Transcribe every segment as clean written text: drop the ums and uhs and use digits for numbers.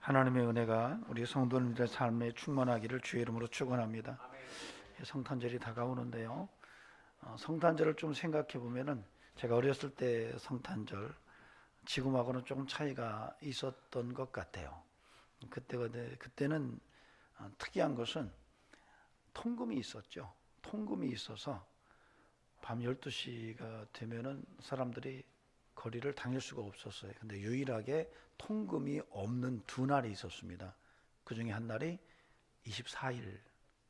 하나님의 은혜가 우리 성도님들의 삶에 충만하기를 주의 이름으로 축원합니다. 성탄절이 다가오는데요. 성탄절을 좀 생각해 보면은 제가 어렸을 때 성탄절 지금하고는 조금 차이가 있었던 것 같아요. 그때는 특이한 것은 통금이 있었죠. 통금이 있어서 밤 12시가 되면은 사람들이 거리를 다닐 수가 없었어요. 근데 유일하게 통금이 없는 두 날이 있었습니다. 그 중에 한 날이 24일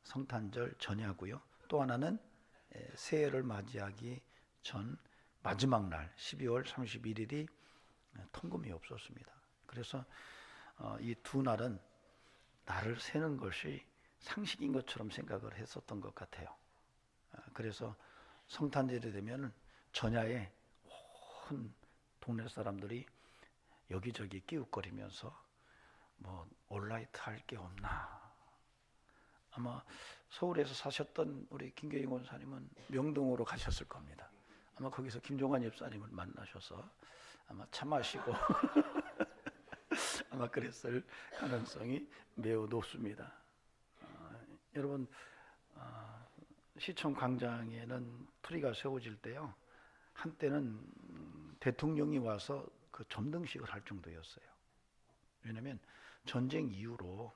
성탄절 전야고요. 또 하나는 새해를 맞이하기 전 마지막 날 12월 31일이 통금이 없었습니다. 그래서 이 두 날은 날을 세는 것이 상식인 것처럼 생각을 했었던 것 같아요. 그래서 성탄절이 되면 전야에 온 동네 사람들이 여기저기 끼웃거리면서 뭐 올라이트 할 게 없나. 아마 서울에서 사셨던 우리 김교희 권사님은 명동으로 가셨을 겁니다. 아마 거기서 김종환 집사님을 만나셔서 아마 차 마시고 아마 그랬을 가능성이 매우 높습니다. 여러분, 시청 광장에는 트리가 세워질 때요, 한때는 대통령이 와서 그 점등식을 할 정도였어요. 왜냐하면 전쟁 이후로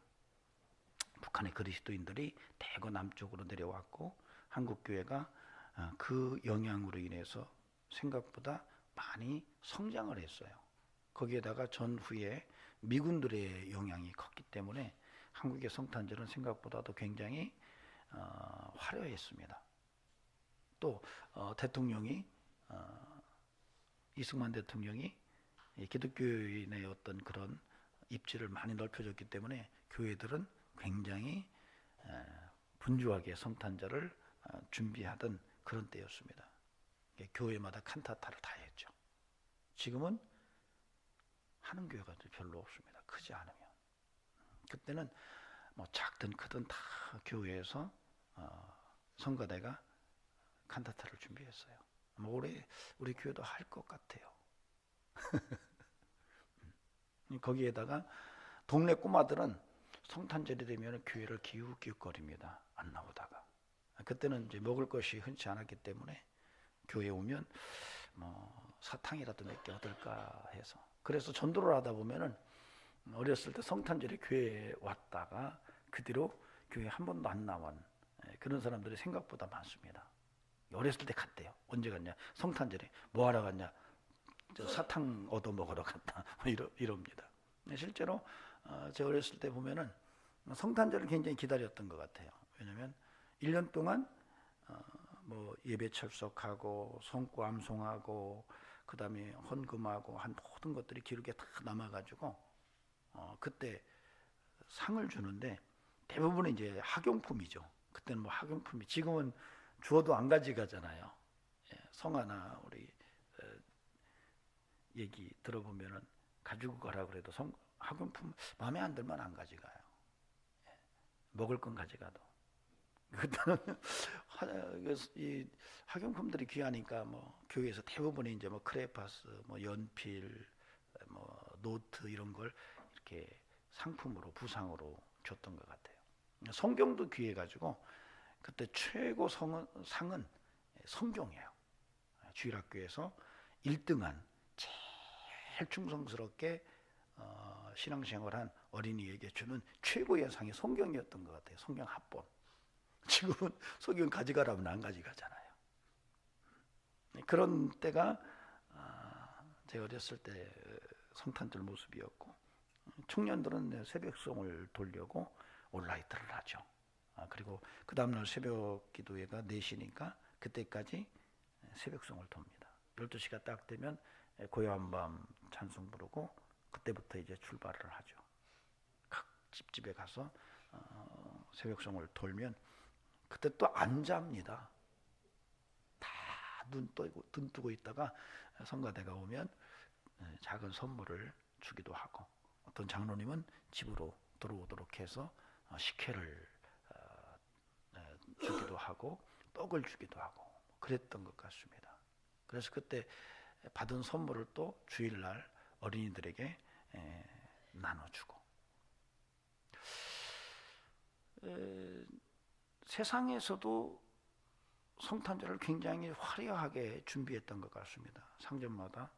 북한의 그리스도인들이 대거 남쪽으로 내려왔고 한국 교회가 그 영향으로 인해서 생각보다 많이 성장을 했어요. 거기에다가 전후에 미군들의 영향이 컸기 때문에 한국의 성탄절은 생각보다도 굉장히 화려했습니다. 또 대통령이 이승만 대통령이 기독교인의 어떤 그런 입지를 많이 넓혀줬기 때문에 교회들은 굉장히 분주하게 성탄절을 준비하던 그런 때였습니다. 교회마다 칸타타를 다 했죠. 지금은 하는 교회가 별로 없습니다. 크지 않으면. 그때는 뭐 작든 크든 다 교회에서 성가대가 칸타타를 준비했어요. 올해 우리 교회도 할 것 같아요. 거기에다가 동네 꼬마들은 성탄절이 되면 교회를 기웃기웃거립니다. 안 나오다가. 그때는 이제 먹을 것이 흔치 않았기 때문에 교회에 오면 뭐 사탕이라도 몇 개 얻을까 해서. 그래서 전도를 하다 보면은 어렸을 때 성탄절에 교회에 왔다가 그 뒤로 교회 한 번도 안 나온 그런 사람들이 생각보다 많습니다. 어렸을 때 갔대요. 언제 갔냐? 성탄절에. 뭐 하러 갔냐? 저 사탕 얻어 먹으러 갔다. 이럽니다. 실제로 제 어렸을 때 보면은 성탄절을 굉장히 기다렸던 것 같아요. 왜냐하면 1년 동안 뭐 예배 철석하고 성구 암송하고 그 다음에 헌금하고 한 모든 것들이 기록에 다 남아가지고 그때 상을 주는데 대부분은 이제 학용품이죠. 그때는 뭐 학용품이, 지금은 주어도 안 가져가잖아요. 성하나 우리 얘기 들어보면은 가지고 가라 그래도 학용품 마음에 안 들면 안 가져가요. 먹을 건 가져가도. 그때는 이 학용품들이 귀하니까 뭐 교회에서 대부분이 이제 뭐 크레파스, 뭐 연필, 뭐 노트 이런 걸 이렇게 상품으로 부상으로 줬던 것 같아요. 성경도 귀해가지고 그때 최고 상은 성경이에요. 주일학교에서 1등한 제일 충성스럽게 신앙생활한 어린이에게 주는 최고의 상이 성경이었던 것 같아요. 성경 합본. 지금은 성경 가져가라면 안 가져가잖아요. 그런 때가 제가 어렸을 때 성탄절 모습이었고, 청년들은 새벽송을 돌려고 올라이트를 하죠. 그리고 그 다음날 새벽 기도회가 4시니까 그때까지 새벽송을 돕니다. 12시가 딱 되면 고요한 밤 찬송 부르고 그때부터 이제 출발을 하죠. 각 집집에 가서 새벽송을 돌면 그때 또 안 잡니다. 다 눈 뜨고 있다가 성가대가 오면 작은 선물을 주기도 하고, 어떤 장로님은 집으로 들어오도록 해서 식혜를 주기도 하고 떡을 주기도 하고 그랬던 것 같습니다. 그래서 그때 받은 선물을 또 주일날 어린이들에게 나눠주고, 세상에서도 성탄절을 굉장히 화려하게 준비했던 것 같습니다. 상점마다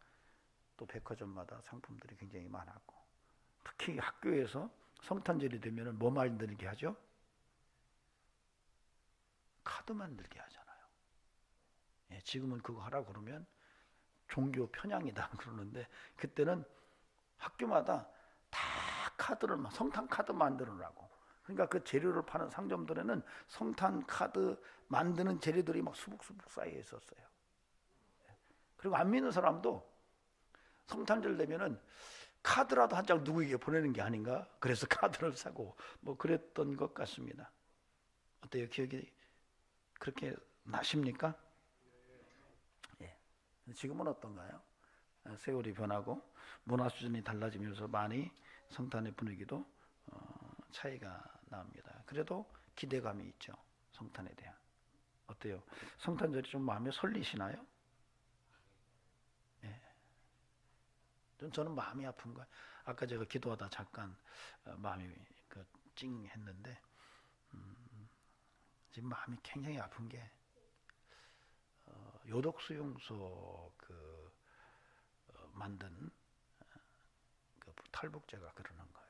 또 백화점마다 상품들이 굉장히 많았고, 특히 학교에서 성탄절이 되면 뭐 만들게 하죠? 카드 만들게 하잖아요. 예, 지금은 그거 하라 그러면 종교 편향이다 그러는데, 그때는 학교마다 다 카드를 성탄 카드 만들으라고. 그러니까 그 재료를 파는 상점들에는 성탄 카드 만드는 재료들이 막 수북수북 쌓여 있었어요. 그리고 안 믿는 사람도 성탄절 되면은 카드라도 한 장 누구에게 보내는 게 아닌가? 그래서 카드를 사고 뭐 그랬던 것 같습니다. 어때요? 기억이 그렇게 나십니까? 예. 지금은 어떤가요? 세월이 변하고 문화 수준이 달라지면서 많이 성탄의 분위기도 차이가 납니다. 그래도 기대감이 있죠. 성탄에 대한. 어때요? 성탄절이 좀 마음에 설리시나요? 예. 저는 마음이 아픈 거예요. 아까 제가 기도하다 잠깐 마음이 찡했는데, 지금 마음이 굉장히 아픈 게 요독수용소 만든 그 탈북자가 그러는 거예요.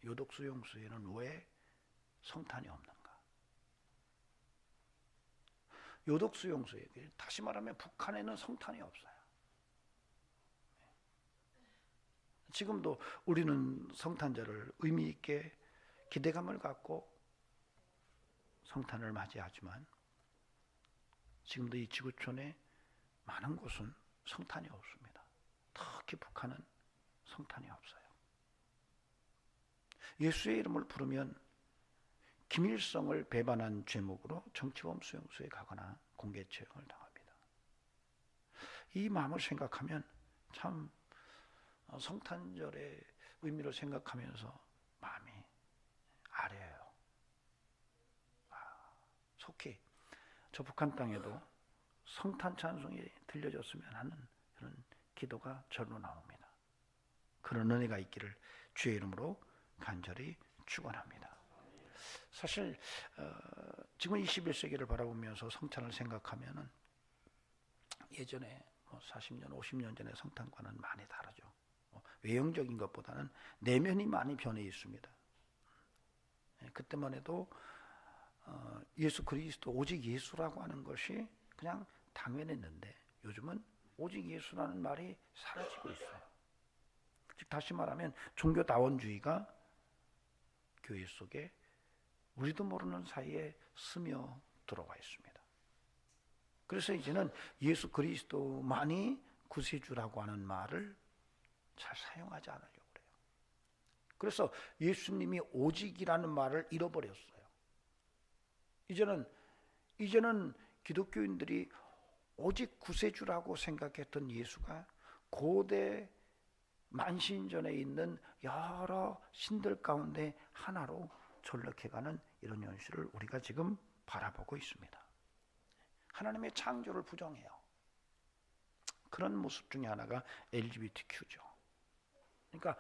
요독수용소에는 왜 성탄이 없는가? 요독수용소에, 다시 말하면 북한에는 성탄이 없어요. 지금도 우리는 성탄절을 의미 있게 기대감을 갖고 성탄을 맞이하지만, 지금도 이 지구촌에 많은 곳은 성탄이 없습니다. 특히 북한은 성탄이 없어요. 예수의 이름을 부르면 김일성을 배반한 죄목으로 정치범 수용소에 가거나 공개 처형을 당합니다. 이 마음을 생각하면 참 성탄절의 의미를 생각하면서 마음이 아려요. 속히 저 북한 땅에도 성탄 찬송이 들려졌으면 하는 그런 기도가 절로 나옵니다. 그런 은혜가 있기를 주의 이름으로 간절히 축원합니다. 사실 지금 21세기를 바라보면서 성탄을 생각하면은 예전에 40년, 50년 전의 성탄과는 많이 다르죠. 외형적인 것보다는 내면이 많이 변해 있습니다. 그때만 해도 예수 그리스도, 오직 예수라고 하는 것이 그냥 당연했는데, 요즘은 오직 예수라는 말이 사라지고 있어요. 즉 다시 말하면 종교다원주의가 교회 속에 우리도 모르는 사이에 스며 들어와 있습니다. 그래서 이제는 예수 그리스도만이 구세주라고 하는 말을 잘 사용하지 않으려고 그래요. 그래서 예수님이 오직이라는 말을 잃어버렸어요. 이제는 기독교인들이 오직 구세주라고 생각했던 예수가 고대 만신전에 있는 여러 신들 가운데 하나로 전락해가는 이런 현실을 우리가 지금 바라보고 있습니다. 하나님의 창조를 부정해요. 그런 모습 중에 하나가 LGBTQ죠. 그러니까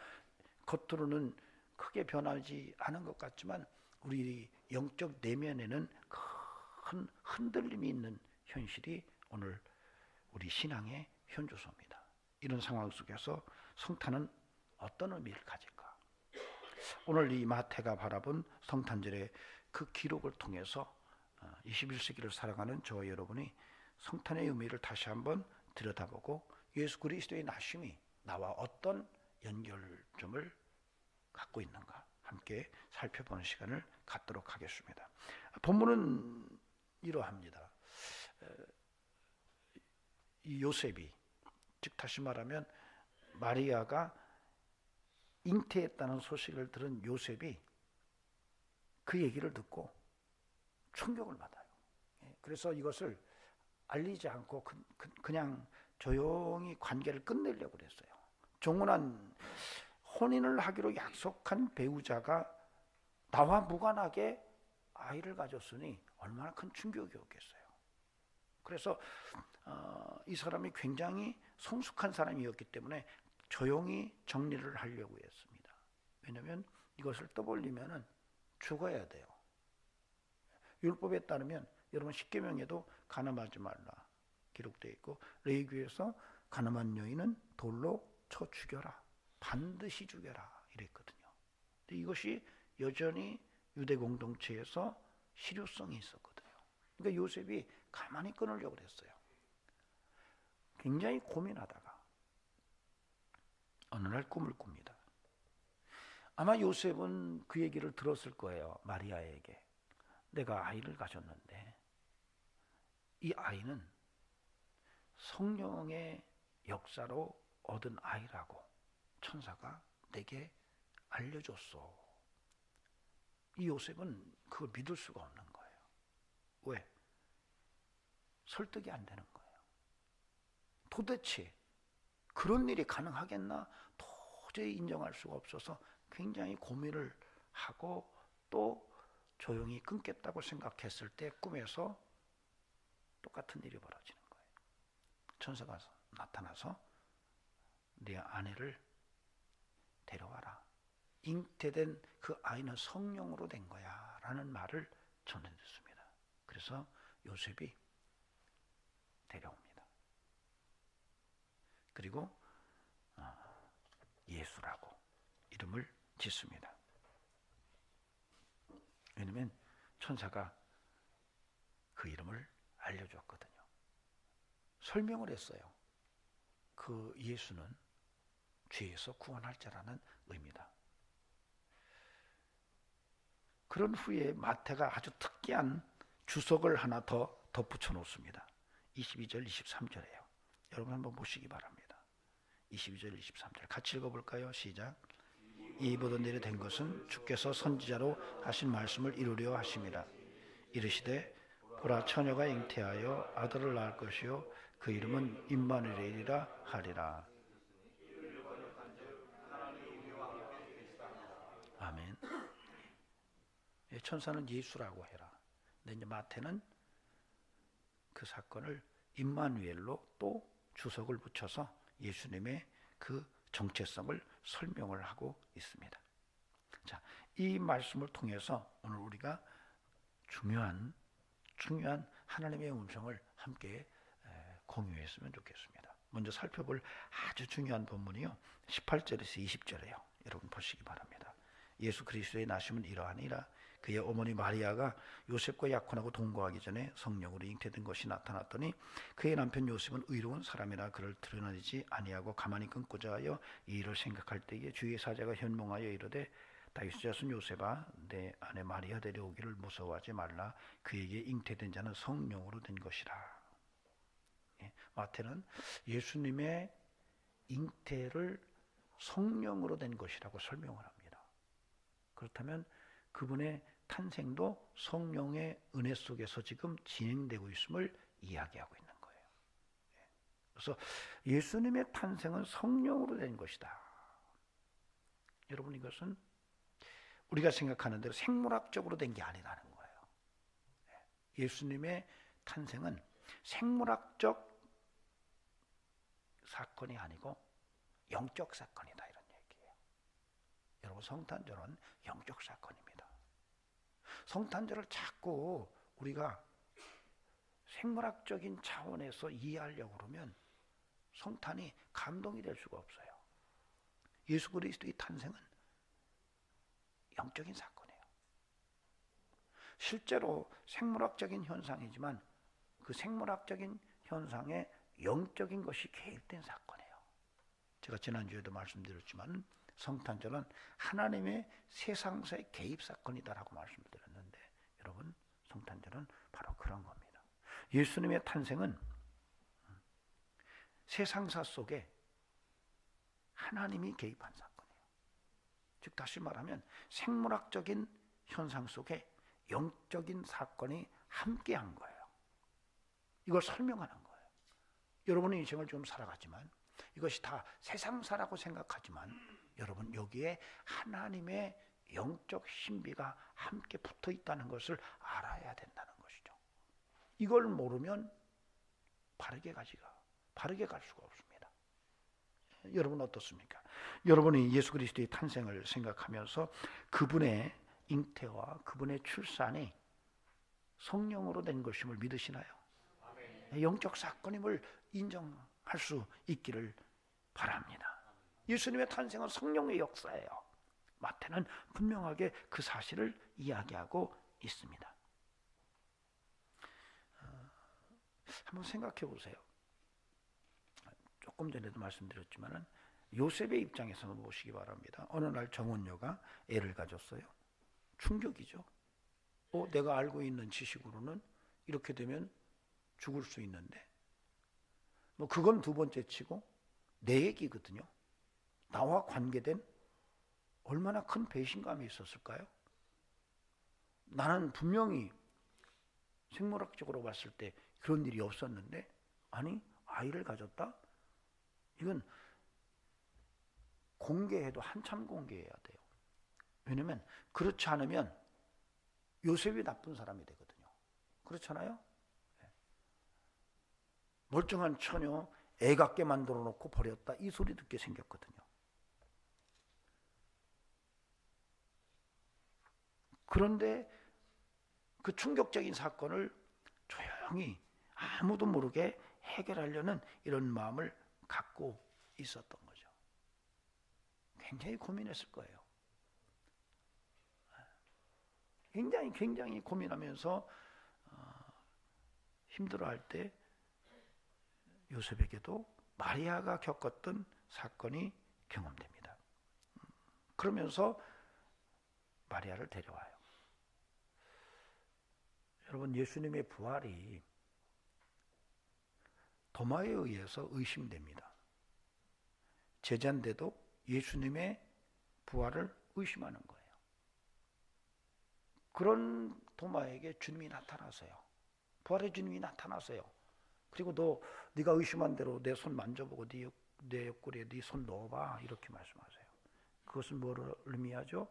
겉으로는 크게 변하지 않은 것 같지만 우리 영적 내면에는 큰 흔들림이 있는 현실이 오늘 우리 신앙의 현주소입니다. 이런 상황 속에서 성탄은 어떤 의미를 가질까? 오늘 이 마태가 바라본 성탄절의 그 기록을 통해서 21세기를 살아가는 저와 여러분이 성탄의 의미를 다시 한번 들여다보고 예수 그리스도의 나심이 나와 어떤 연결점을 갖고 있는가 함께 살펴보는 시간을 갖도록 하겠습니다. 본문은 이러합니다. 이 요셉이, 즉 다시 말하면 마리아가 잉태했다는 소식을 들은 요셉이 그 얘기를 듣고 충격을 받아요. 그래서 이것을 알리지 않고 그냥 조용히 관계를 끝내려고 그랬어요. 종혼한 혼인을 하기로 약속한 배우자가 나와 무관하게 아이를 가졌으니 얼마나 큰 충격이었겠어요. 그래서 이 사람이 굉장히 성숙한 사람이었기 때문에 조용히 정리를 하려고 했습니다. 왜냐하면 이것을 떠벌리면은 죽어야 돼요. 율법에 따르면 여러분 십계명에도 가늠하지 말라 기록되어 있고, 레위기에서 가늠한 여인은 돌로 쳐 죽여라, 반드시 죽여라 이랬거든요. 근데 이것이 여전히 유대 공동체에서 실효성이 있었거든요. 그러니까 요셉이 가만히 끊으려고 그랬어요. 굉장히 고민하다가 어느 날 꿈을 꿉니다. 아마 요셉은 그 얘기를 들었을 거예요. 마리아에게. 내가 아이를 가졌는데 이 아이는 성령의 역사로 얻은 아이라고 천사가 내게 알려줬어. 이 요셉은 그걸 믿을 수가 없는 거예요. 왜? 설득이 안 되는 거예요. 도대체 그런 일이 가능하겠나? 도저히 인정할 수가 없어서 굉장히 고민을 하고 또 조용히 끊겠다고 생각했을 때 꿈에서 똑같은 일이 벌어지는 거예요. 천사가 나타나서 네 아내를 데려와라. 잉태된 그 아이는 성령으로 된 거야 라는 말을 전해줬습니다. 그래서 요셉이 데려옵니다. 그리고 예수라고 이름을 짓습니다. 왜냐하면 천사가 그 이름을 알려줬거든요. 설명을 했어요. 그 예수는 죄에서 구원할 자라는 의미다. 그런 후에 마태가 아주 특이한 주석을 하나 더 덧붙여 놓습니다. 22절, 23절이에요. 여러분 한번 보시기 바랍니다. 22절, 23절 같이 읽어볼까요? 시작. 이 보던 일이 된 것은 주께서 선지자로 하신 말씀을 이루려 하심이라. 이르시되 보라, 처녀가 잉태하여 아들을 낳을 것이요 그 이름은 임마누엘이라 하리라. 아멘. 천사는 예수라고 해라. 근데 이제 마태는 그 사건을 임마누엘로 또 주석을 붙여서 예수님의 그 정체성을 설명을 하고 있습니다. 자, 이 말씀을 통해서 오늘 우리가 중요한 하나님의 음성을 함께 공유했으면 좋겠습니다. 먼저 살펴볼 아주 중요한 본문이요, 18절에서 20절이에요. 여러분 보시기 바랍니다. 예수 그리스도의 나심은 이러하니라. 그의 어머니 마리아가 요셉과 약혼하고 동거하기 전에 성령으로 잉태된 것이 나타났더니 그의 남편 요셉은 의로운 사람이라 그를 드러내지 아니하고 가만히 끊고자 하여 이 일을 생각할 때에 주의 사자가 현몽하여 이르되 다윗의 자손 요셉아, 내 아내 마리아 데려오기를 무서워하지 말라. 그에게 잉태된 자는 성령으로 된 것이라. 마태는 예수님의 잉태를 성령으로 된 것이라고 설명을 합니다. 그렇다면 그분의 탄생도 성령의 은혜 속에서 지금 진행되고 있음을 이야기하고 있는 거예요. 그래서 예수님의 탄생은 성령으로 된 것이다. 여러분, 이것은 우리가 생각하는 대로 생물학적으로 된 게 아니라는 거예요. 예수님의 탄생은 생물학적 사건이 아니고 영적 사건이다, 이런 얘기예요. 여러분, 성탄절은 영적 사건입니다. 성탄절을 자꾸 우리가 생물학적인 차원에서 이해하려고 그러면 성탄이 감동이 될 수가 없어요. 예수 그리스도의 탄생은 영적인 사건이에요. 실제로 생물학적인 현상이지만 그 생물학적인 현상에 영적인 것이 개입된 사건이에요. 제가 지난주에도 말씀드렸지만 성탄절은 하나님의 세상사의 개입 사건이다라고 말씀드렸는데, 여러분, 성탄절은 바로 그런 겁니다. 예수님의 탄생은 세상사 속에 하나님이 개입한 사건이에요. 즉 다시 말하면 생물학적인 현상 속에 영적인 사건이 함께한 거예요. 이걸 설명하는 거예요. 여러분의 인생을 좀 살아가지만 이것이 다 세상사라고 생각하지만 여러분, 여기에 하나님의 영적 신비가 함께 붙어 있다는 것을 알아야 된다는 것이죠. 이걸 모르면 바르게 갈 수가 없습니다. 여러분 어떻습니까? 여러분이 예수 그리스도의 탄생을 생각하면서 그분의 잉태와 그분의 출산이 성령으로 된 것임을 믿으시나요? 영적 사건임을 인정할 수 있기를 바랍니다. 예수님의 탄생은 성령의 역사예요. 마태는 분명하게 그 사실을 이야기하고 있습니다. 한번 생각해 보세요. 조금 전에도 말씀드렸지만 요셉의 입장에서 보시기 바랍니다. 어느 날 정원녀가 애를 가졌어요. 충격이죠. 내가 알고 있는 지식으로는 이렇게 되면 죽을 수 있는데 그건 두 번째 치고 내 얘기거든요. 나와 관계된 얼마나 큰 배신감이 있었을까요? 나는 분명히 생물학적으로 봤을 때 그런 일이 없었는데 아니 아이를 가졌다? 이건 공개해도 한참 공개해야 돼요. 왜냐하면 그렇지 않으면 요셉이 나쁜 사람이 되거든요. 그렇잖아요? 멀쩡한 처녀 애 갖게 만들어 놓고 버렸다 이 소리 듣게 생겼거든요. 그런데 그 충격적인 사건을 조용히 아무도 모르게 해결하려는 이런 마음을 갖고 있었던 거죠. 굉장히 고민했을 거예요. 굉장히 고민하면서 힘들어할 때 요셉에게도 마리아가 겪었던 사건이 경험됩니다. 그러면서 마리아를 데려와요. 여러분, 예수님의 부활이 도마에 의해서 의심됩니다. 제자인데도 예수님의 부활을 의심하는 거예요. 그런 도마에게 주님이 나타나세요. 부활의 주님이 나타나세요. 그리고 네가 의심한 대로 내 손 만져보고 내 옆구리에 네 손 넣어봐 이렇게 말씀하세요. 그것은 뭐를 의미하죠?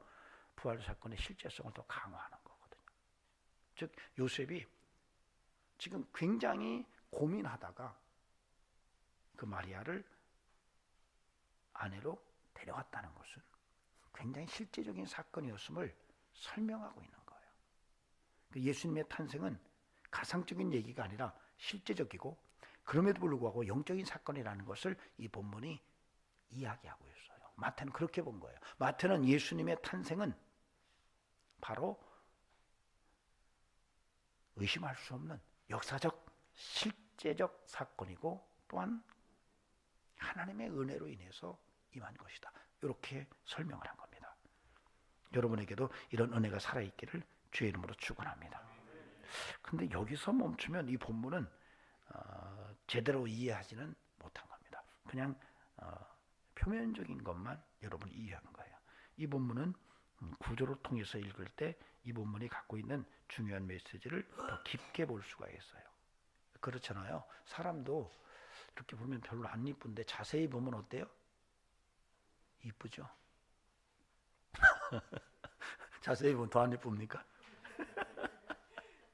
부활 사건의 실제성을 더 강화하는 거거든요. 즉 요셉이 지금 굉장히 고민하다가 그 마리아를 아내로 데려왔다는 것은 굉장히 실제적인 사건이었음을 설명하고 있는 거예요. 예수님의 탄생은 가상적인 얘기가 아니라 실제적이고 그럼에도 불구하고 영적인 사건이라는 것을 이 본문이 이야기하고 있어요. 마태는 그렇게 본 거예요. 마태는 예수님의 탄생은 바로 의심할 수 없는 역사적 실제적 사건이고 또한 하나님의 은혜로 인해서 임한 것이다. 이렇게 설명을 한 겁니다. 여러분에게도 이런 은혜가 살아있기를 주의 이름으로 축원합니다. 근데 여기서 멈추면 이 본문은 제대로 이해하지는 못한 겁니다. 그냥 표면적인 것만 여러분이 이해하는 거예요. 이 본문은 구조를 통해서 읽을 때 이 본문이 갖고 있는 중요한 메시지를 더 깊게 볼 수가 있어요. 그렇잖아요. 사람도 이렇게 보면 별로 안 이쁜데 자세히 보면 어때요? 이쁘죠? 자세히 보면 더 안 이쁩니까?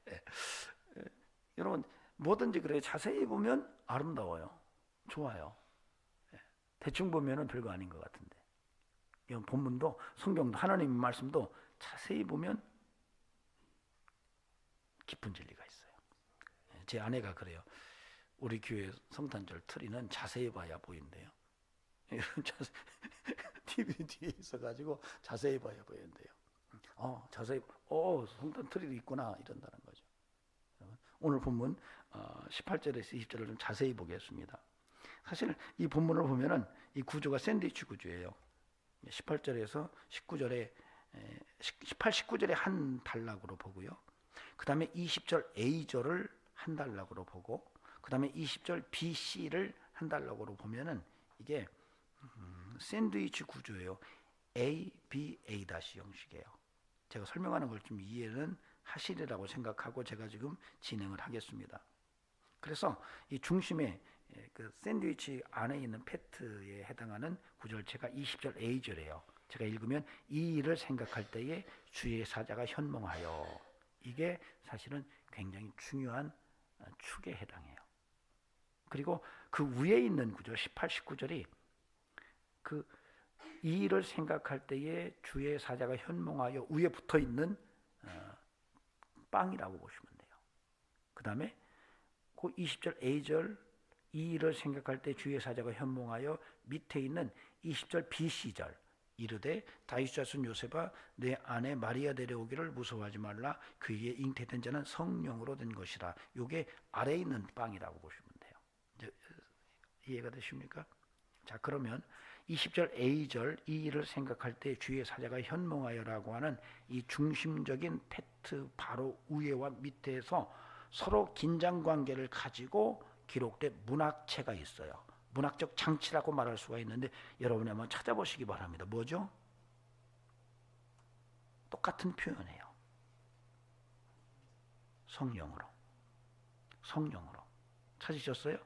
네. 여러분 뭐든지 그래요. 자세히 보면 아름다워요. 좋아요. 네. 대충 보면은 별거 아닌 것 같은데 이런 본문도 성경도 하나님의 말씀도 자세히 보면 깊은 진리가 있어요. 네. 제 아내가 그래요. 우리 교회 성탄절 트리는 자세히 봐야 보인대요. TV에 있어가지고 자세히 봐야 보인대요. 자세히 성탄 트리도 있구나 이런다는 거죠. 오늘 본문 18절에서 20절을 좀 자세히 보겠습니다. 사실 이 본문을 보면은 이 구조가 샌드위치 구조예요. 18절에서 19절에 18, 19절에 한 단락으로 보고요. 그 다음에 20절 A절을 한 단락으로 보고 그 다음에 20절 B, C를 한 단락으로 보면은 이게 샌드위치 구조예요. A, B, A 다시 형식이에요. 제가 설명하는 걸 좀 이해는 하시리라고 생각하고 제가 지금 진행을 하겠습니다. 그래서 이 중심에 그 샌드위치 안에 있는 패트에 해당하는 구절체가 20절 A절이에요. 제가 읽으면 이 일을 생각할 때에 주의 사자가 현몽하여, 이게 사실은 굉장히 중요한 축에 해당해요. 그리고 그 위에 있는 구절 18, 19절이 그 이 일을 생각할 때에 주의 사자가 현몽하여 위에 붙어 있는 빵이라고 보시면 돼요. 그 다음에 그 20절 A절 이 일을 생각할 때 주의 사자가 현몽하여 밑에 있는 20절 B시절 이르되 다윗 자손 요셉아 내 아내 마리아 데려오기를 무서워하지 말라 그에게 잉태된 자는 성령으로 된 것이라. 이게 아래에 있는 빵이라고 보시면 돼요. 이제 이해가 되십니까? 자, 그러면 20절 A절 이 일을 생각할 때 주의 사자가 현몽하여라고 하는 이 중심적인 팩트 바로 위에와 밑에서 서로 긴장관계를 가지고 기록된 문학체가 있어요. 문학적 장치라고 말할 수가 있는데 여러분이 한번 찾아보시기 바랍니다. 뭐죠? 똑같은 표현이에요. 성령으로. 성령으로. 찾으셨어요?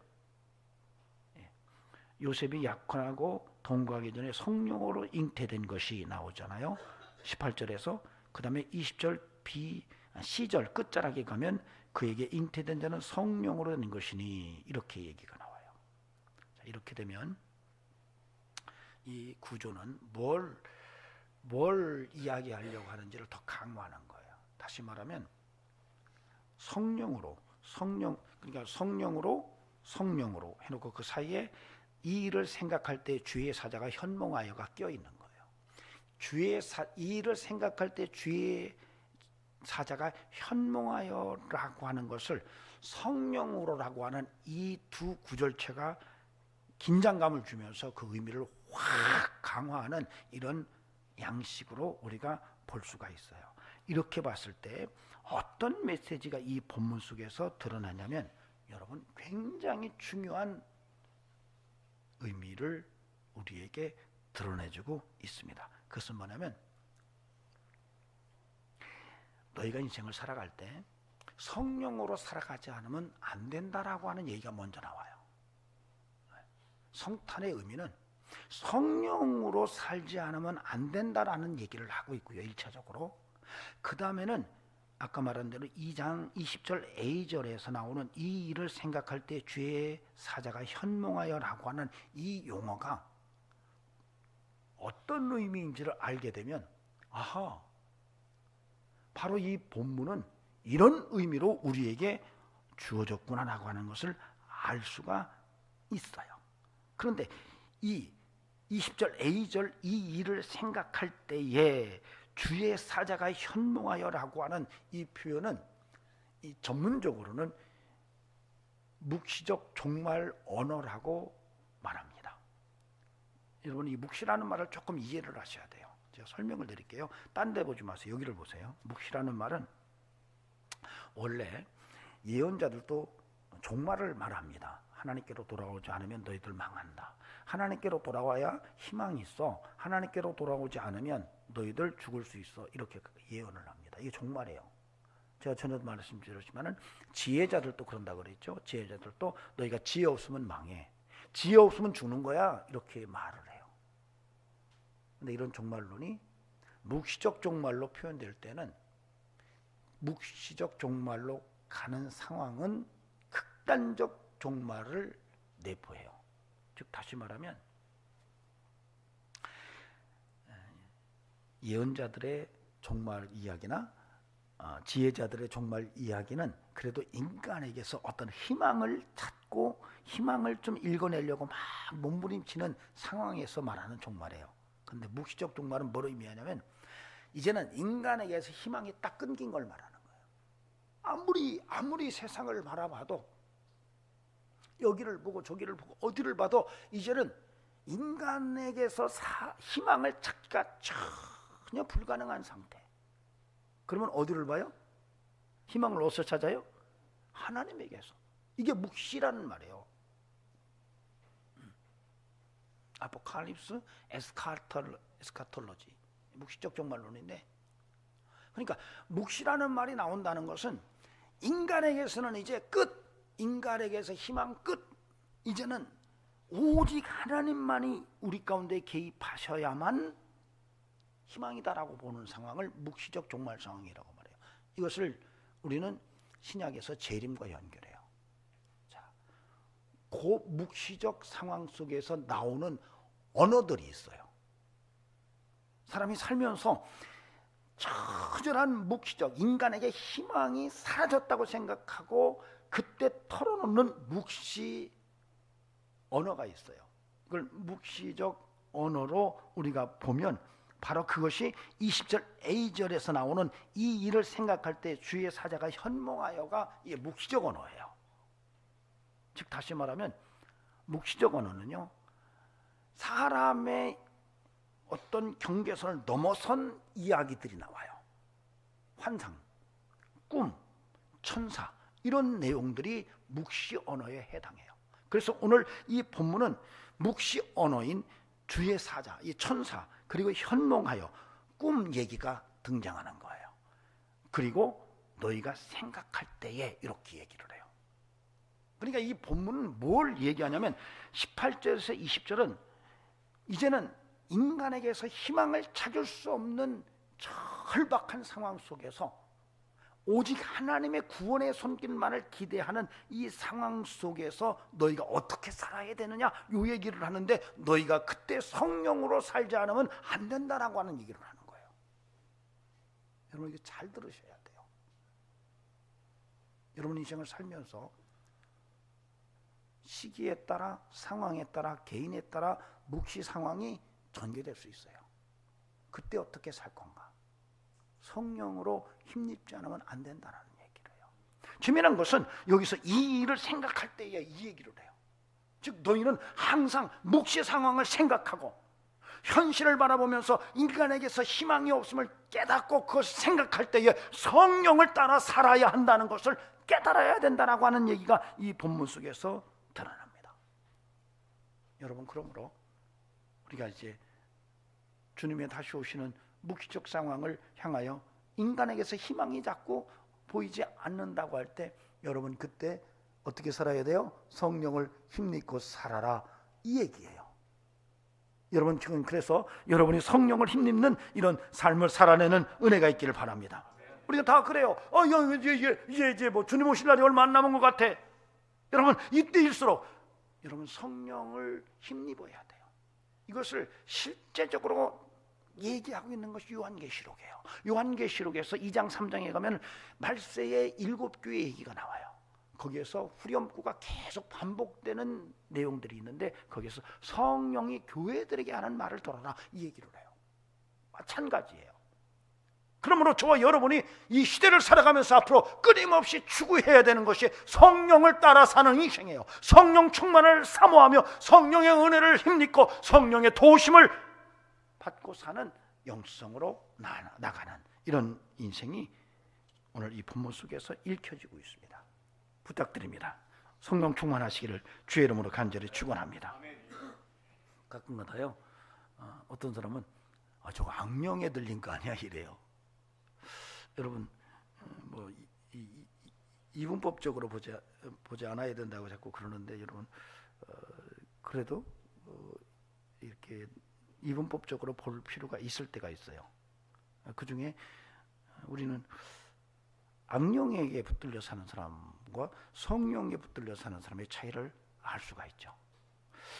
요셉이 약혼하고 동거하기 전에 성령으로 잉태된 것이 나오잖아요. 18절에서 그 다음에 20절 C절 끝자락에 가면 그에게 잉태된 자는 성령으로 된 것이니 이렇게 얘기가 나와요. 자, 이렇게 되면 이 구조는 뭘 이야기하려고 하는지를 더 강화하는 거예요. 다시 말하면 성령으로 그러니까 성령으로 해놓고 그 사이에 이 일을 생각할 때 주의 사자가 현몽하여가 껴있는 거예요. 이 일을 생각할 때 주의 사자가 현몽하여라고 하는 것을 성령으로라고 하는 이 두 구절체가 긴장감을 주면서 그 의미를 확 강화하는 이런 양식으로 우리가 볼 수가 있어요. 이렇게 봤을 때 어떤 메시지가 이 본문 속에서 드러나냐면 여러분 굉장히 중요한 의미를 우리에게 드러내주고 있습니다. 그것은 뭐냐면 너희가 인생을 살아갈 때 성령으로 살아가지 않으면 안 된다라고 하는 얘기가 먼저 나와요. 성탄의 의미는 성령으로 살지 않으면 안 된다라는 얘기를 하고 있고요. 1차적으로. 그 다음에는 아까 말한 대로 2장 20절 A절에서 나오는 이 일을 생각할 때 주의 사자가 현몽하여라고 하는 이 용어가 어떤 의미인지를 알게 되면 아하, 바로 이 본문은 이런 의미로 우리에게 주어졌구나라고 하는 것을 알 수가 있어요. 그런데 이 20절 A절 이 일을 생각할 때에 주의 사자가 현몽하여라고 하는 이 표현은 이 전문적으로는 묵시적 종말 언어라고 말합니다. 여러분 이 묵시라는 말을 조금 이해를 하셔야 돼요. 제가 설명을 드릴게요. 딴 데 보지 마세요. 여기를 보세요. 묵시라는 말은 원래 예언자들도 종말을 말합니다. 하나님께로 돌아오지 않으면 너희들 망한다. 하나님께로 돌아와야 희망이 있어. 하나님께로 돌아오지 않으면 너희들 죽을 수 있어. 이렇게 예언을 합니다. 이게 종말이에요. 제가 전에도 말씀드렸지만은 지혜자들도 그런다 그랬죠. 지혜자들도 너희가 지혜 없으면 망해. 지혜 없으면 죽는 거야. 이렇게 말을 해요. 근데 이런 종말론이 묵시적 종말로 표현될 때는 묵시적 종말로 가는 상황은 극단적 종말을 내포해요. 즉 다시 말하면 예언자들의 종말 이야기나 지혜자들의 종말 이야기는 그래도 인간에게서 어떤 희망을 찾고 희망을 좀 읽어내려고 막 몸부림치는 상황에서 말하는 종말이에요. 근데 묵시적 종말은 뭘 의미하냐면 이제는 인간에게서 희망이 딱 끊긴 걸 말하는 거예요. 아무리 세상을 바라봐도 여기를 보고 저기를 보고 어디를 봐도 이제는 인간에게서 희망을 찾기가 전혀 불가능한 상태. 그러면 어디를 봐요? 희망을 어디서 찾아요? 하나님에게서. 이게 묵시라는 말이에요. 아포칼립스 에스카톨로지 묵시적 종말론인데, 그러니까 묵시라는 말이 나온다는 것은 인간에게서는 이제 끝, 인간에게서 희망 끝. 이제는 오직 하나님만이 우리 가운데 개입하셔야만 희망이다라고 보는 상황을 묵시적 종말 상황이라고 말해요. 이것을 우리는 신약에서 재림과 연결해요. 자, 그 묵시적 상황 속에서 나오는 언어들이 있어요. 사람이 살면서 처절한 묵시적 인간에게 희망이 사라졌다고 생각하고 그때 털어놓는 묵시 언어가 있어요. 그걸 묵시적 언어로 우리가 보면 바로 그것이 20절 A절에서 나오는 이 일을 생각할 때 주의 사자가 현몽하여가 이게 묵시적 언어예요. 즉 다시 말하면 묵시적 언어는요, 사람의 어떤 경계선을 넘어선 이야기들이 나와요. 환상, 꿈, 천사 이런 내용들이 묵시 언어에 해당해요. 그래서 오늘 이 본문은 묵시 언어인 주의 사자, 이 천사 그리고 현몽하여 꿈 얘기가 등장하는 거예요. 그리고 너희가 생각할 때에 이렇게 얘기를 해요. 그러니까 이 본문은 뭘 얘기하냐면 18절에서 20절은 이제는 인간에게서 희망을 찾을 수 없는 절박한 상황 속에서 오직 하나님의 구원의 손길만을 기대하는 이 상황 속에서 너희가 어떻게 살아야 되느냐 이 얘기를 하는데, 너희가 그때 성령으로 살지 않으면 안 된다라고 하는 얘기를 하는 거예요. 여러분 이거 잘 들으셔야 돼요. 여러분 인생을 살면서 시기에 따라 상황에 따라 개인에 따라 묵시 상황이 전개될 수 있어요. 그때 어떻게 살 건가? 성령으로 힘입지 않으면 안 된다는 얘기를 해요. 재미난 것은 여기서 이 일을 생각할 때에 이 얘기를 해요. 즉 너희는 항상 묵시 상황을 생각하고 현실을 바라보면서 인간에게서 희망이 없음을 깨닫고 그것을 생각할 때에 성령을 따라 살아야 한다는 것을 깨달아야 된다라고 하는 얘기가 이 본문 속에서 드러납니다. 여러분, 그러므로 우리가 이제 주님의 다시 오시는 묵시적 상황을 향하여 인간에게서 희망이 자꾸 보이지 않는다고 할 때 여러분 그때 어떻게 살아야 돼요? 성령을 힘입고 살아라 이 얘기예요. 여러분 지금 그래서 여러분이 성령을 힘입는 이런 삶을 살아내는 은혜가 있기를 바랍니다. 우리가 다 그래요. 이제 뭐 주님 오실 날이 얼마 안 남은 것 같아. 여러분 이때일수록 여러분 성령을 힘입어야 돼요. 이것을 실제적으로 얘기하고 있는 것이 요한계시록이에요. 요한계시록에서 2장 3장에 가면 말세의 7교회 얘기가 나와요. 거기에서 후렴구가 계속 반복되는 내용들이 있는데 거기에서 성령이 교회들에게 하는 말을 들어라 이 얘기를 해요. 마찬가지예요. 그러므로 저와 여러분이 이 시대를 살아가면서 앞으로 끊임없이 추구해야 되는 것이 성령을 따라 사는 인생이에요. 성령 충만을 사모하며 성령의 은혜를 힘입고 성령의 도우심을 받고 사는 영성으로 나가는 이런 인생이 오늘 이 본문 속에서 읽혀지고 있습니다. 부탁드립니다. 성령 충만하시기를 주의 이름으로 간절히 축원합니다. 가끔가다요 어떤 사람은 저거 악령에 들린 거 아니야 이래요. 여러분 뭐 이분법적으로 보지 않아야 된다고 자꾸 그러는데 여러분 그래도 이렇게 이분법적으로 볼 필요가 있을 때가 있어요. 그 중에 우리는 악령에게 붙들려 사는 사람과 성령에 붙들려 사는 사람의 차이를 알 수가 있죠.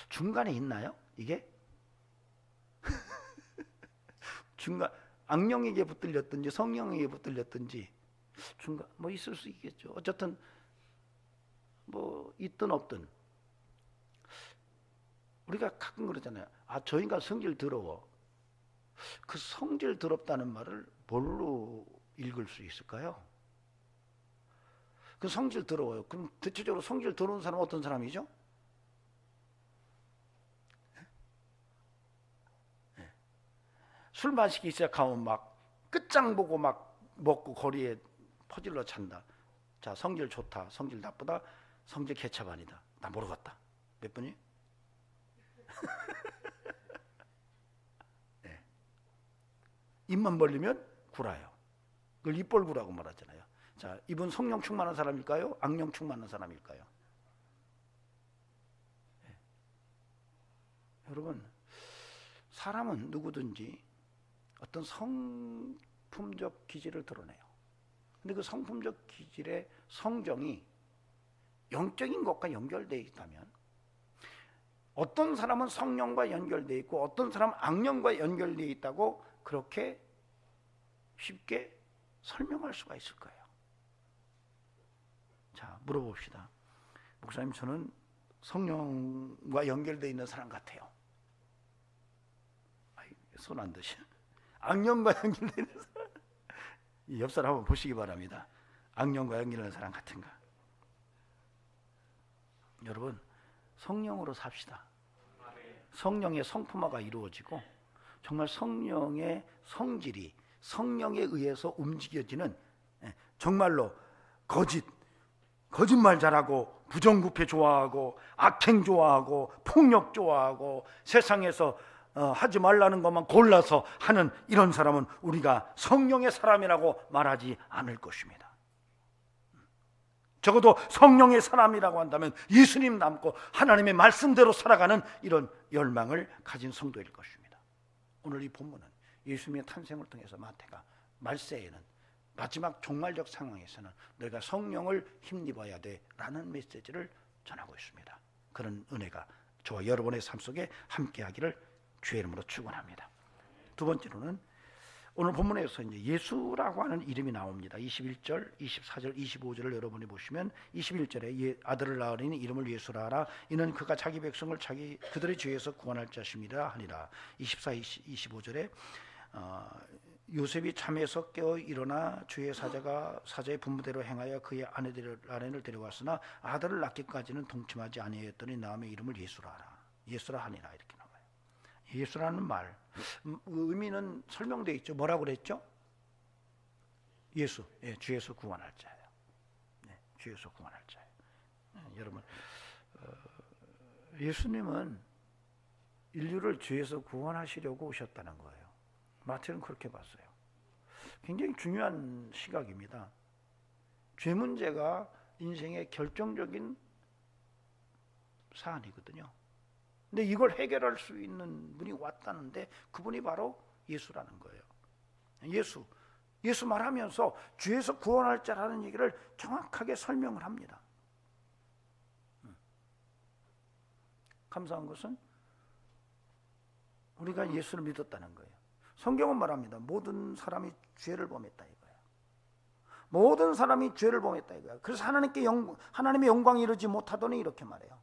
중간에 있나요? 이게? 중간 악령에게 붙들렸든지 성령에게 붙들렸든지 중간 뭐 있을 수 있겠죠. 어쨌든 뭐 있든 없든 우리가 가끔 그러잖아요. 저 인간 성질 더러워. 그 성질 더럽다는 말을 뭘로 읽을 수 있을까요? 그 성질 더러워요. 그럼 대체적으로 성질 더러운 사람은 어떤 사람이죠? 술 마시기 시작하면 막 끝장 보고 막 먹고 거리에 퍼질러 찬다. 자, 성질 좋다, 성질 나쁘다, 성질 개차반이다. 나 모르겠다. 몇 분이? 네. 입만 벌리면 구라요. 그걸 입벌구라고 말하잖아요. 자, 이분 성령 충만한 사람일까요? 악령 충만한 사람일까요? 네. 여러분, 사람은 누구든지 어떤 성품적 기질을 드러내요. 근데 그 성품적 기질의 성정이 영적인 것과 연결되어 있다면, 어떤 사람은 성령과 연결되어 있고 어떤 사람은 악령과 연결되어 있다고 그렇게 쉽게 설명할 수가 있을 거예요. 자, 물어봅시다. 목사님, 저는 성령과 연결되어 있는 사람 같아요. 손 안 드시. 악령과 연결되어 있는 사람. 옆 사람 한번 보시기 바랍니다. 악령과 연결되는 사람 같은가? 여러분, 성령으로 삽시다. 성령의 성품화가 이루어지고 정말 성령의 성질이 성령에 의해서 움직여지는, 정말로 거짓말 잘하고 부정부패 좋아하고 악행 좋아하고 폭력 좋아하고 세상에서 하지 말라는 것만 골라서 하는 이런 사람은 우리가 성령의 사람이라고 말하지 않을 것입니다. 적어도 성령의 사람이라고 한다면 예수님 닮고 하나님의 말씀대로 살아가는 이런 열망을 가진 성도일 것입니다. 오늘 이 본문은 예수님의 탄생을 통해서 마태가 말세에는, 마지막 종말적 상황에서는 너희가 성령을 힘입어야 돼라는 메시지를 전하고 있습니다. 그런 은혜가 저와 여러분의 삶 속에 함께하기를 주의 이름으로 축원합니다. 두 번째로는 오늘 본문에서 이제 예수라고 하는 이름이 나옵니다. 21절, 24절, 25절을 여러분이 보시면 21절에 아들을 낳으리니 이름을 예수라 하라. 이는 그가 자기 백성을 그들의 죄에서 구원할 자심이라 하니라. 24, 25절에 요셉이 잠에서 깨어 일어나 주의 사자의 분부대로 행하여 그의 아내를 데려왔으나 아들을 낳기까지는 동침하지 아니하였더니 낳음의 이름을 예수라 하라. 예수라 하니라 이렇게 나와요. 예수라는 말 의미는 설명되어 있죠. 뭐라고 그랬죠? 예수, 주에서 구원할 자예요. 주에서 구원할 자예요. 여러분, 예수님은 인류를 죄에서 구원하시려고 오셨다는 거예요. 마태는 그렇게 봤어요. 굉장히 중요한 시각입니다. 죄 문제가 인생의 결정적인 사안이거든요. 근데 이걸 해결할 수 있는 분이 왔다는데 그분이 바로 예수라는 거예요. 예수 말하면서 죄에서 구원할 자라는 얘기를 정확하게 설명을 합니다. 감사한 것은 우리가 예수를 믿었다는 거예요. 성경은 말합니다. 모든 사람이 죄를 범했다 이거예요. 모든 사람이 죄를 범했다 이거예요. 그래서 하나님의 영광이 이르지 못하더니 이렇게 말해요.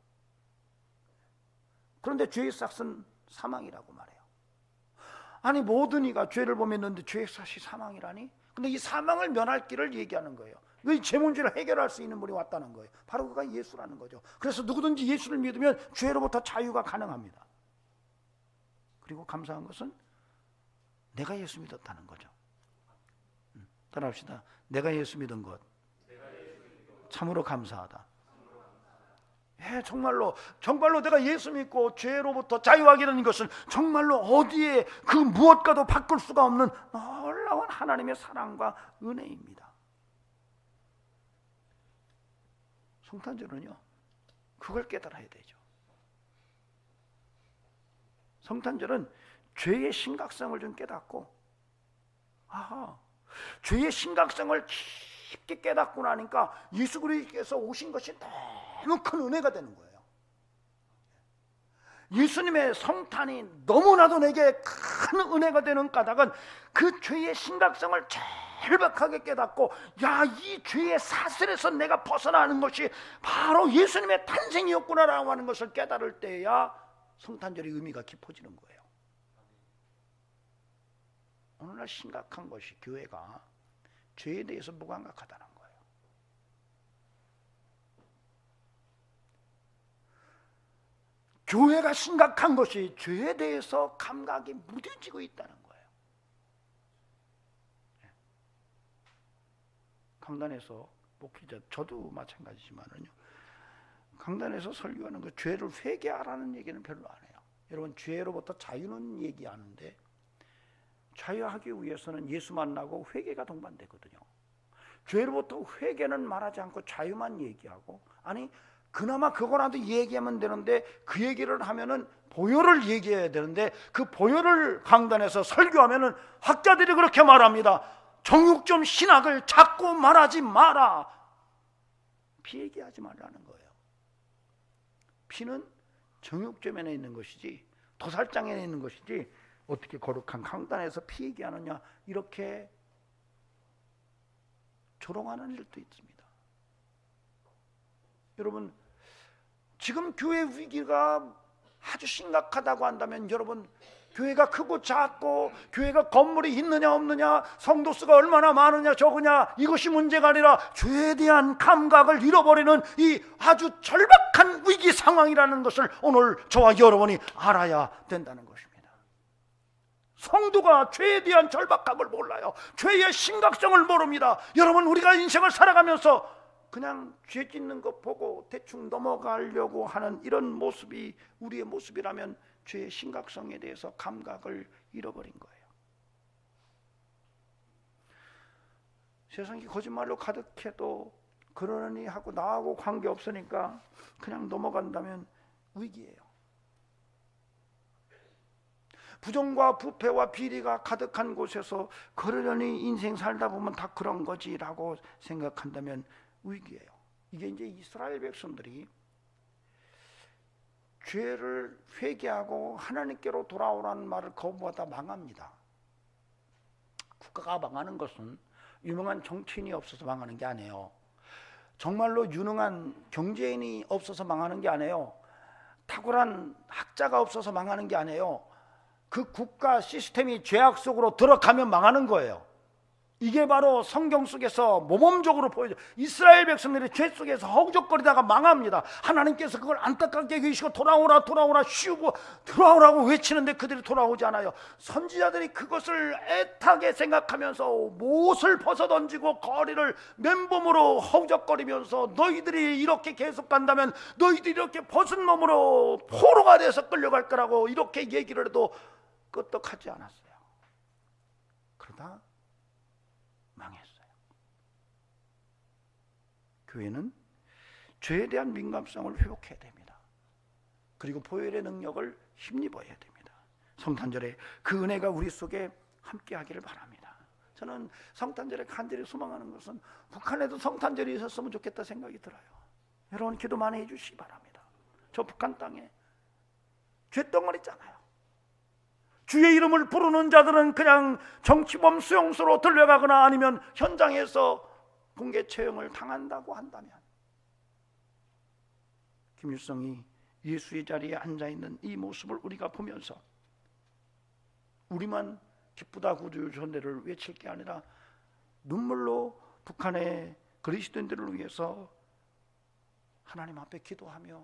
그런데 죄의 삭은 사망이라고 말해요. 아니, 모든 이가 죄를 범했는데 죄의 삭이 사망이라니? 근데 이 사망을 면할 길을 얘기하는 거예요. 이 죄 문제를 해결할 수 있는 분이 왔다는 거예요. 바로 그가 예수라는 거죠. 그래서 누구든지 예수를 믿으면 죄로부터 자유가 가능합니다. 그리고 감사한 것은 내가 예수 믿었다는 거죠. 따라합시다. 내가 예수 믿은 것 참으로 감사하다. 정말로 내가 예수 믿고 죄로부터 자유하게 되는 것은 정말로 어디에 그 무엇과도 바꿀 수가 없는 놀라운 하나님의 사랑과 은혜입니다. 성탄절은요, 그걸 깨달아야 되죠. 성탄절은 죄의 심각성을 좀 깨닫고, 죄의 심각성을 깊게 깨닫고 나니까 예수 그리스도께서 오신 것이 너무 큰 은혜가 되는 거예요. 예수님의 성탄이 너무나도 내게 큰 은혜가 되는 까닭은 그 죄의 심각성을 절박하게 깨닫고, 이 죄의 사슬에서 내가 벗어나는 것이 바로 예수님의 탄생이었구나라고 하는 것을 깨달을 때야 성탄절의 의미가 깊어지는 거예요. 오늘날 심각한 것이 교회가 죄에 대해서 무감각하다는 거예요. 교회가 심각한 것이 죄에 대해서 감각이 무뎌지고 있다는 거예요. 강단에서 목회자, 저도 마찬가지지만은요, 강단에서 설교하는 거 죄를 회개하라는 얘기는 별로 안 해요. 여러분, 죄로부터 자유는 얘기하는데 자유하기 위해서는 예수 만나고 회개가 동반되거든요. 죄로부터 회개는 말하지 않고 자유만 얘기하고, 아니 그나마 그거라도 얘기하면 되는데 그 얘기를 하면은 보혈을 얘기해야 되는데 그 보혈을 강단에서 설교하면은 학자들이 그렇게 말합니다. 정육점 신학을 자꾸 말하지 마라. 피 얘기하지 말라는 거예요. 피는 정육점에 있는 것이지 도살장에 있는 것이지 어떻게 거룩한 강단에서 피 얘기하느냐, 이렇게 조롱하는 일도 있습니다. 여러분, 지금 교회 위기가 아주 심각하다고 한다면, 여러분, 교회가 크고 작고, 교회가 건물이 있느냐 없느냐, 성도 수가 얼마나 많으냐 적으냐, 이것이 문제가 아니라 죄에 대한 감각을 잃어버리는 이 아주 절박한 위기 상황이라는 것을 오늘 저와 여러분이 알아야 된다는 것입니다. 성도가 죄에 대한 절박함을 몰라요. 죄의 심각성을 모릅니다. 여러분, 우리가 인생을 살아가면서 그냥 죄 짓는 것 보고 대충 넘어가려고 하는 이런 모습이 우리의 모습이라면 죄의 심각성에 대해서 감각을 잃어버린 거예요. 세상이 거짓말로 가득해도 그러니 하고 나하고 관계없으니까 그냥 넘어간다면 위기예요. 부정과 부패와 비리가 가득한 곳에서 그러려니 인생 살다 보면 다 그런 거지라고 생각한다면 위기예요. 이게 이제 이스라엘 백성들이 죄를 회개하고 하나님께로 돌아오라는 말을 거부하다 망합니다. 국가가 망하는 것은 유명한 정치인이 없어서 망하는 게 아니에요. 정말로 유능한 경제인이 없어서 망하는 게 아니에요. 탁월한 학자가 없어서 망하는 게 아니에요. 그 국가 시스템이 죄악 속으로 들어가면 망하는 거예요. 이게 바로 성경 속에서 모범적으로 보여져. 이스라엘 백성들이 죄 속에서 허우적거리다가 망합니다. 하나님께서 그걸 안타깝게 계시고 돌아오라 돌아오라 쉬우고 돌아오라고 외치는데 그들이 돌아오지 않아요. 선지자들이 그것을 애타게 생각하면서 못을 벗어던지고 거리를 맨몸으로 허우적거리면서 너희들이 이렇게 계속 간다면 너희들이 이렇게 벗은 몸으로 포로가 돼서 끌려갈 거라고 이렇게 얘기를 해도 끄떡하지 않았어요. 그러다 망했어요. 교회는 죄에 대한 민감성을 회복해야 됩니다. 그리고 보혈의 능력을 힘입어야 됩니다. 성탄절에 그 은혜가 우리 속에 함께 하기를 바랍니다. 저는 성탄절에 간절히 소망하는 것은 북한에도 성탄절이 있었으면 좋겠다 생각이 들어요. 여러분 기도 많이 해주시기 바랍니다. 저 북한 땅에 죄덩어리 있잖아요. 주의 이름을 부르는 자들은 그냥 정치범 수용소로 들려가거나 아니면 현장에서 공개 처형을 당한다고 한다면, 김일성이 예수의 자리에 앉아있는 이 모습을 우리가 보면서 우리만 기쁘다 구주 존대를 외칠 게 아니라 눈물로 북한의 그리스도인들을 위해서 하나님 앞에 기도하며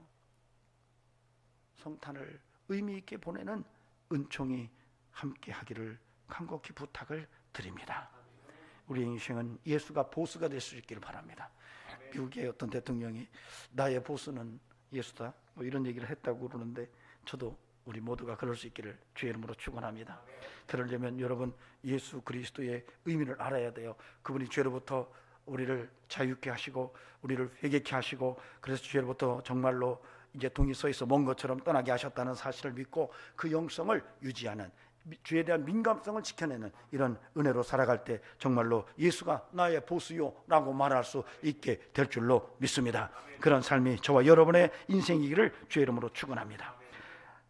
성탄을 의미 있게 보내는 은총이 함께 하기를 간곡히 부탁을 드립니다. 우리의 인생은 예수가 보스가 될 수 있기를 바랍니다. 미국의 어떤 대통령이 나의 보스는 예수다 뭐 이런 얘기를 했다고 그러는데, 저도 우리 모두가 그럴 수 있기를 주의 이름으로 축원합니다. 그러려면 여러분 예수 그리스도의 의미를 알아야 돼요. 그분이 죄로부터 우리를 자유케 하시고 우리를 회개케 하시고, 그래서 죄로부터 정말로 이제 동이 서 있어 먼 것처럼 떠나게 하셨다는 사실을 믿고 그 영성을 유지하는, 죄에 대한 민감성을 지켜내는 이런 은혜로 살아갈 때 정말로 예수가 나의 보수요 라고 말할 수 있게 될 줄로 믿습니다. 그런 삶이 저와 여러분의 인생이기를 주의 이름으로 축원합니다.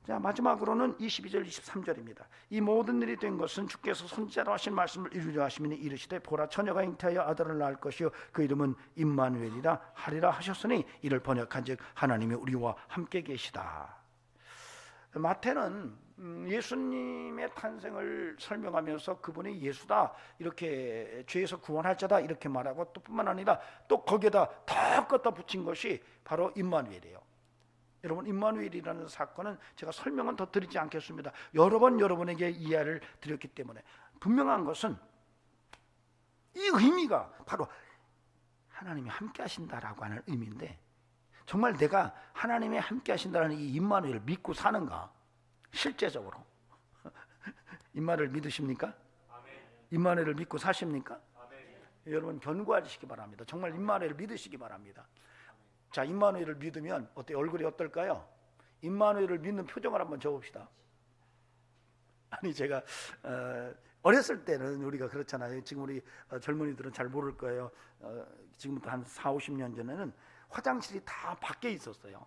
자, 마지막으로는 22절 23절입니다. 이 모든 일이 된 것은 주께서 선지자로 하신 말씀을 이루려 하시미니 이르시되 보라 처녀가 잉태하여 아들을 낳을 것이요 그 이름은 임마누엘이라 하리라 하셨으니, 이를 번역한즉 하나님이 우리와 함께 계시다. 마태는 예수님의 탄생을 설명하면서 그분이 예수다, 이렇게 죄에서 구원할 자다 이렇게 말하고, 또 뿐만 아니라 또 거기에다 더 걷다 붙인 것이 바로 임마누엘이에요. 여러분, 임마누엘이라는 사건은 제가 설명은 더 드리지 않겠습니다. 여러 번 여러분에게 이해를 드렸기 때문에 분명한 것은 이 의미가 바로 하나님이 함께 하신다라고 하는 의미인데, 정말 내가 하나님이 함께 하신다는 이 임마누엘을 믿고 사는가? 실제적으로 임마누엘 믿으십니까? 임마누엘을 믿고 사십니까? 여러분 견고하시기 바랍니다. 정말 임마누엘을 믿으시기 바랍니다. 자, 임마누엘을 믿으면 어때? 얼굴이 어떨까요? 임마누엘을 믿는 표정을 한번 적읍시다. 아니, 제가 어렸을 때는 우리가 그렇잖아요. 지금 우리 젊은이들은 잘 모를 거예요. 지금부터 한 40-50년 전에는 화장실이 다 밖에 있었어요.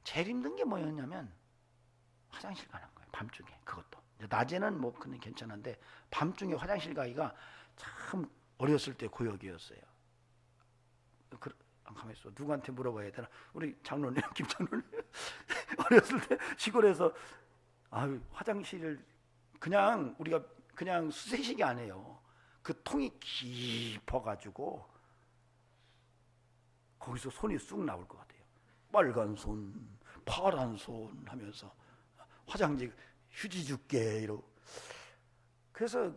제일 힘든 게 뭐였냐면 화장실 가는 거예요. 밤중에. 그것도 낮에는 뭐 그는 괜찮은데 밤중에 화장실 가기가 참 어렸을 때 고역이었어요. 가만히 있어. 누구한테 물어봐야 되나? 우리 장로님, 김 장로님 어렸을 때 시골에서 화장실을 그냥 우리가 그냥 수세식이 안 해요. 그 통이 깊어가지고 거기서 손이 쑥 나올 것 같아요. 빨간 손, 파란 손 하면서 화장지 휴지 줄게 이러고. 그래서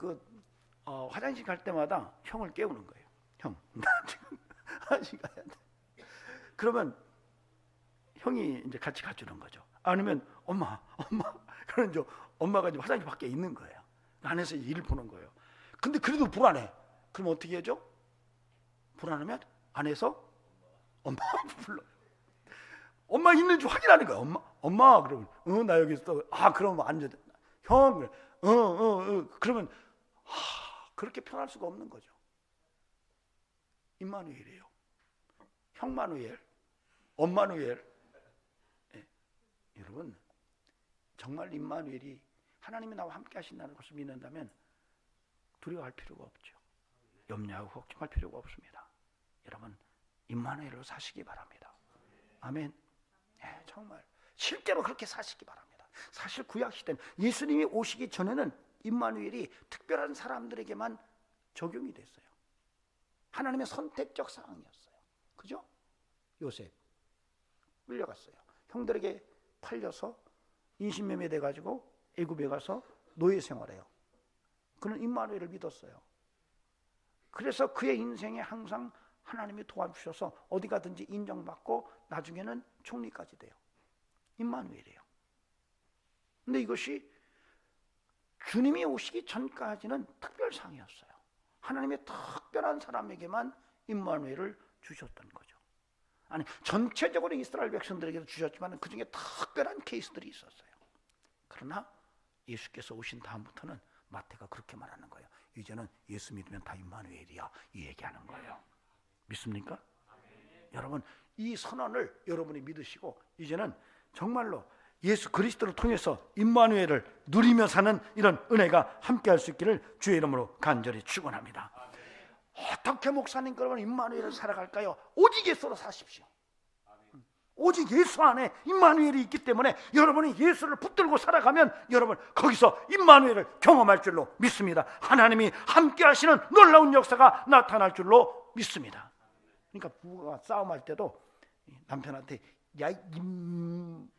화장실 갈 때마다 형을 깨우는 거예요. 형, 나 지금 화장실 가야 돼. 그러면 형이 이제 같이 가주는 거죠. 아니면 엄마. 그러면 이제 엄마가 이제 화장실 밖에 있는 거예요. 안에서 일을 보는 거예요. 근데 그래도 불안해. 그럼 어떻게 하죠? 불안하면 안에서 엄마 불러. 엄마 있는지 확인하는 거야. 엄마 그러면 나 여기 있어. 그럼 앉아. 형, 그러면 그렇게 편할 수가 없는 거죠. 임마누엘이에요. 형마누엘, 엄마누엘. 네. 여러분, 정말 임마누엘이 하나님이 나와 함께 하신다는 것을 믿는다면 두려워할 필요가 없죠. 염려하고 걱정할 필요가 없습니다. 여러분, 임마누엘로 사시기 바랍니다. 아멘. 네, 정말 실제로 그렇게 사시기 바랍니다. 사실 구약 시대는 예수님이 오시기 전에는 임마누엘이 특별한 사람들에게만 적용이 됐어요. 하나님의 선택적 상황이었어요. 그죠? 요셉 끌려갔어요. 형들에게 팔려서 인신매매 돼가지고 애굽에 가서 노예 생활해요. 그는 임마누엘을 믿었어요. 그래서 그의 인생에 항상 하나님이 도와주셔서 어디 가든지 인정받고 나중에는 총리까지 돼요. 임마누엘이에요. 근데 이것이 주님이 오시기 전까지는 특별상이었어요. 하나님의 특별한 사람에게만 임마누엘을 주셨던 거죠. 아니, 전체적으로 이스라엘 백성들에게도 주셨지만 그 중에 특별한 케이스들이 있었어요. 그러나 예수께서 오신 다음부터는 마태가 그렇게 말하는 거예요. 이제는 예수 믿으면 다 임마누엘이야, 이 얘기하는 거예요. 믿습니까? 여러분, 이 선언을 여러분이 믿으시고 이제는 정말로 예수 그리스도를 통해서 임마누엘을 누리며 사는 이런 은혜가 함께할 수 있기를 주의 이름으로 간절히 축원합니다. 어떻게 목사님 그러면 임마누엘을 살아갈까요? 오직 예수로 사십시오. 오직 예수 안에 임마누엘이 있기 때문에 여러분이 예수를 붙들고 살아가면 여러분 거기서 임마누엘을 경험할 줄로 믿습니다. 하나님이 함께 하시는 놀라운 역사가 나타날 줄로 믿습니다. 그러니까 부부가 싸움할 때도 남편한테 야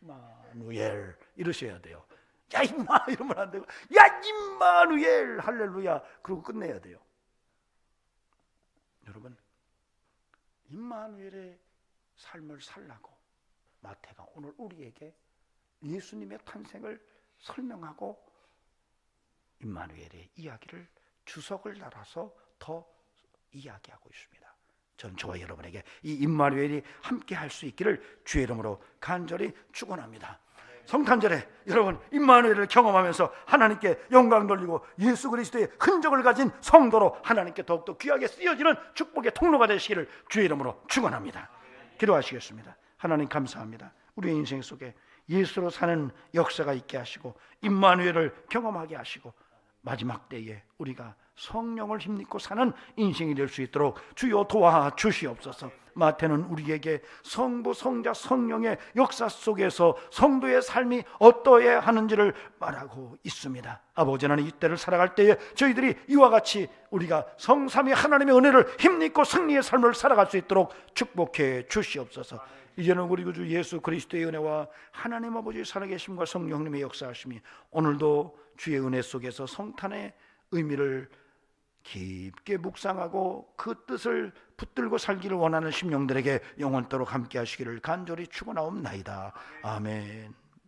임마누엘 이러셔야 돼요. 야 임마 이러면 안 되고 야 임마누엘 할렐루야 그러고 끝내야 돼요. 여러분, 임마누엘의 삶을 살라고 마태가 오늘 우리에게 예수님의 탄생을 설명하고 임마누엘의 이야기를 주석을 달아서 더 이야기하고 있습니다. 전 저와 여러분에게 이 임마누엘이 함께 할 수 있기를 주의 이름으로 간절히 축원합니다. 성탄절에 여러분 임마누엘을 경험하면서 하나님께 영광 돌리고 예수 그리스도의 흔적을 가진 성도로 하나님께 더욱더 귀하게 쓰여지는 축복의 통로가 되시기를 주의 이름으로 축원합니다. 기도하시겠습니다. 하나님 감사합니다. 우리의 인생 속에 예수로 사는 역사가 있게 하시고 임마누엘을 경험하게 하시고 마지막 때에 우리가 성령을 힘입고 사는 인생이 될 수 있도록 주여 도와주시옵소서. 마태는 우리에게 성부, 성자, 성령의 역사 속에서 성도의 삶이 어떠해야 하는지를 말하고 있습니다. 아버지 하나님, 이때를 살아갈 때에 저희들이 이와 같이 우리가 성삼위 하나님의 은혜를 힘입고 승리의 삶을 살아갈 수 있도록 축복해 주시옵소서. 이제는 우리 구주 예수 그리스도의 은혜와 하나님 아버지의 살아계심과 성령님의 역사하심이 오늘도 주의 은혜 속에서 성탄의 의미를 깊게 묵상하고 그 뜻을 붙들고 살기를 원하는 심령들에게 영원토록 함께 하시기를 간절히 축원하옵나이다. 아멘.